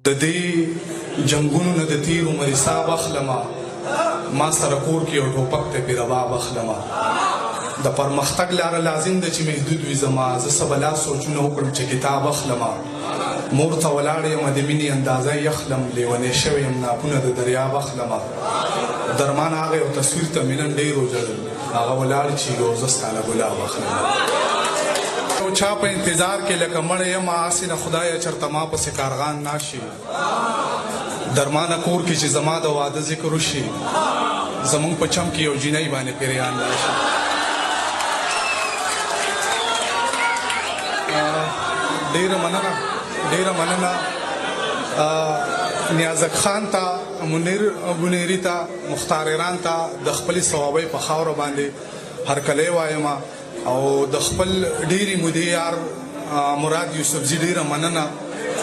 د دې جنګونو نه د تیر عمر حساب اخلمه ما سره کور کې یو ټوپک ته پې رباب اخلمه د پرمختګ لاره لازم ده چې محدود وي زما زه څه بلا سوچونه وکړم چې کتاب اخلمه مور ته ولاړ یم د مینې اندازه یخلم لیونی شوی یم ناپونه د دریاب اخلمه درمان هغه یو تصویر ته مې نن ډېر وژړل هغه ولاړ چې یو زه ستا له ګلاب اخلمه او چا په انتظار کې لکه مړی یم هسې نه خدایه چېرته ما پسې کارغان ناشي درمانه کور کې چې زما د واده ذکر وشي زمونږ په چم کې یو جینۍ باندې پیریان راشي ډیره مننه نیازک خان ته منیر بنیری ته مختار ایران ته د خپلې صوابۍ په خاوره باندې هرکلی وایم او د خپل ډیرې مودې یار مراد یوسفزي ډیره مننه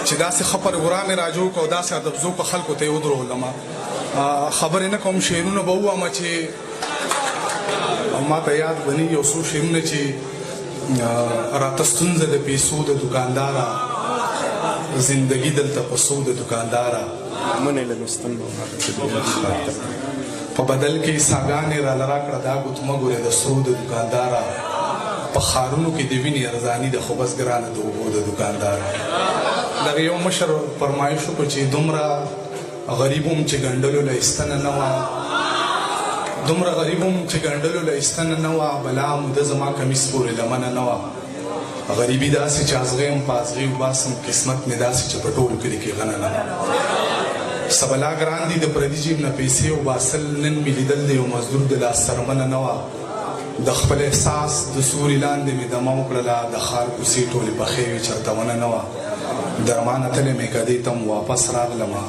چې داسې ښه پروګرام یې راجوړ کړو داسې ادبزو په خلکو ته یې ودرولم خبرې نه کوم شعرونه به ووایم چې ما ته یاد بني یو څو شعرونه چې راته ستونزه د پیسو د دوکانداره زندگی دلته په سو د دوکانداره په بدل کې ساګانې راله راکړه دا ګوتمه ګورې د سرو د دوکانداره په ښارونو کې د وینې ارزاني د خو بس ګرانه د اوبو د دوکانداره دغه یو مشر فرمایش وکړو چې دومره غریب هم چې ګنډلو له ایستنه نه وه دومره غریب هم چې ګنډلو له ایستنه نه وه بلا موده زما کمیس پورې لمنه نه وه غریبي داسې چې ازغې هم په ازغې وباسم قسمت مې داسې چې په ټول کلي کې غنه نه وه څه بلا ګران دي د پردي جیب نه پیسې وباسل نن مې لیدل د یو مزدور د لاس سرمنه نه وه د خپل احساس د سوري لاندې مې دمه وکړله د ښار کوڅې ټولې پخې وې چېرته ونه نه وه درمانه تلې مې کدې ته م واپس راغلمه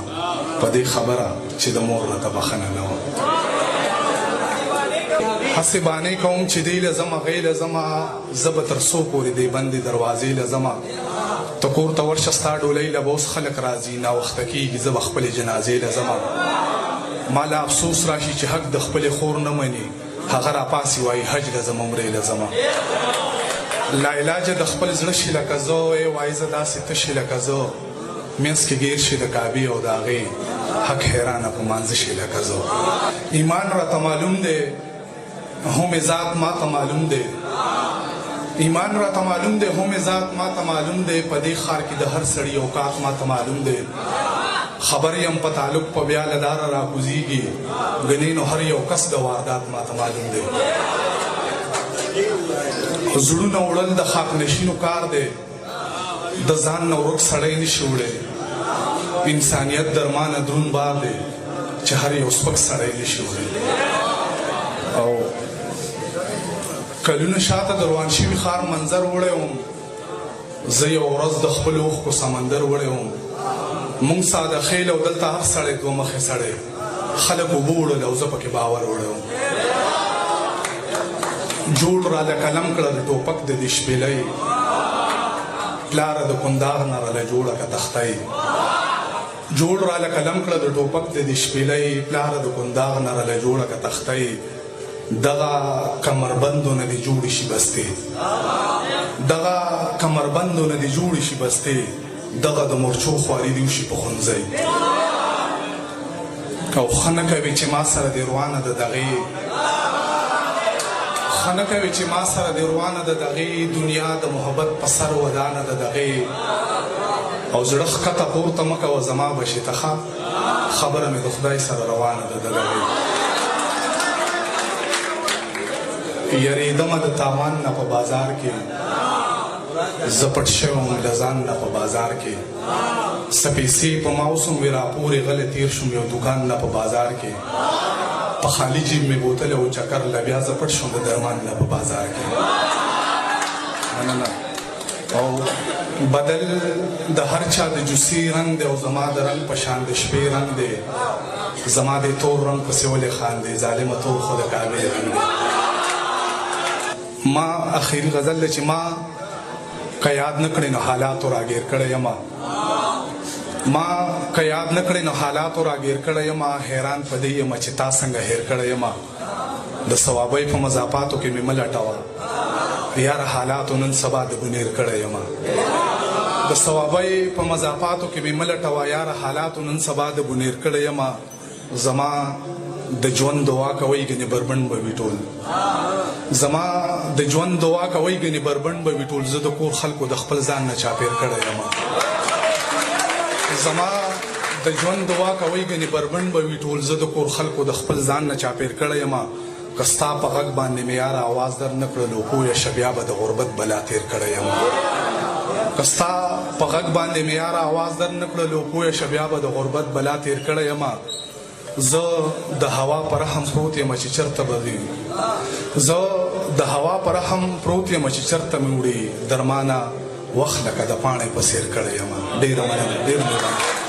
په دې خبره چې د مور راته بخښنه نه وه هسې بانې کوم چې دی له ځمه غی له ځمه زه به تر څو پورې دی بندې دروازې له ځمه ته کور ته ورشه ستا ډولۍ له به اوس خلک راځي ناوخته کېږي زه به خپلې جنازې له ځمه ما له افسوس راشي چې حق د خپلې خور نه مني هغه راپاسي وایي حج له ځم عمرې له ځمه لا علاجه د خپل زړه شي لکه زه وایي زه داسې تشي لکه زه منځ کې ګیر شي د کعبې او د هغې حق حیرانه په مانځه شي لکه زه ایمان راته معلوم دی هم ذات ما ته معلوم دی ایمان راته معلوم دی هم ذات ما ته معلوم دی په دې ښار کې د هر سړي اوقات ما ته معلوم دی خبر یم په تعلق په بیا له داره راکوزیږي ګنې نو هر یو کس د واردات ما ته معلوم دی زړونه وړل د خاک نشینو کار دی د ځان نه ورک سړی نشي وړی انسانیت درمانه دروند بار دی چې هر یو سپک سړی نشي وړی او کلونه شاته د روان شوي ښار منظر وړی وم زه یو ورځ د خپلو اوښکو سمندر وړی وم مونږ ساده خیل او دلته هر سړی دوه مخې سړی خلک اوبه وړل او زه پکې باور وړی وم جوړ راله قلم کړه د ټوپک د دې شپېلۍ پلاره د کندهار نه راله جوړه که تختۍ جوړ راله قلم کړه د ټوپک د دې شپېلۍ پلاره د کندهار نه راله جوړه که تختۍ دغه کمربندو نه دې جوړې شي بستې دغه کمربندو نه دې جوړې شي بستې دغه د مورچو خواري دې وشي په ښوونځی او ښه نه کوي چې ما سره دې روانه د دغې ښه نه کوي چې ما سره دې روانه د دغې دنیا د محبت په سر ودانه د دغې او زړه ښکته پورته مه کوه زما بشې ته ښه خبره مې د خدای سره روانه ده د دغې یریدمه د تاوان نه په بازار کې زه پټ شوی وم له ځان نه په بازار کې څه پیسې په ما وسوم وې راپورې غلی تېر شوم یو دوکان نه په بازار کې په خالي جیب مې بوتل او چکر له بیا زه پټ شوم د درمان نه په بازار کې مننه او بدل د هر چا د جوسي رنګ دی او زما د رنګ په شان د شپې رنګ دی زما د تور رنګ پسې ولې خاندې ظالمه تور خو د کعبې رنګ دی ما اخیری غزل دی چې ما که یاد نه کړې نو حالاتو راګیر کړی یم ما که یاد نه کړې نو حالاتو راګیر کړی یم حیران په دې یم چې تا څنګه هیر کړی یم د ثوابۍ په مضافاتو کې مې مه لټوه یاره حالاتو نن سبا د ګنیر کړی یم د ثوابای په مضافاتو کې مې ملټوا یار حالاتو نن سبا د بنیر کړی یما زما د ژوند دعا کوي ګنې بربند به وي ټول زما د ژوند دعا کوي ګنې بربند به وي ټول زه د کور خلکو د خپل ځان نه چاپېر کړی یما زما د ژوند دعا کوي ګنې بربند به وي ټول زه د کور خلکو د خپل ځان نه چاپېر کړی یما که ستا په غږ باندې مې یاره اواز در نه کړلو پویه شه بیا به د غربت بلا تېر کړی یم که ستا په غږ باندې مې یاره اواز در نه کړلو پویه شه بیا به د غربت بلا تېر کړی یم زه د هوا په رحم پروت یم چې چېرته به وي زه د هوا په رحم پروت یم چې چېرته مې وړي درمانه وخت لکه د پاڼې په څېر کړی یم ډېره مننه ډېر مهرباني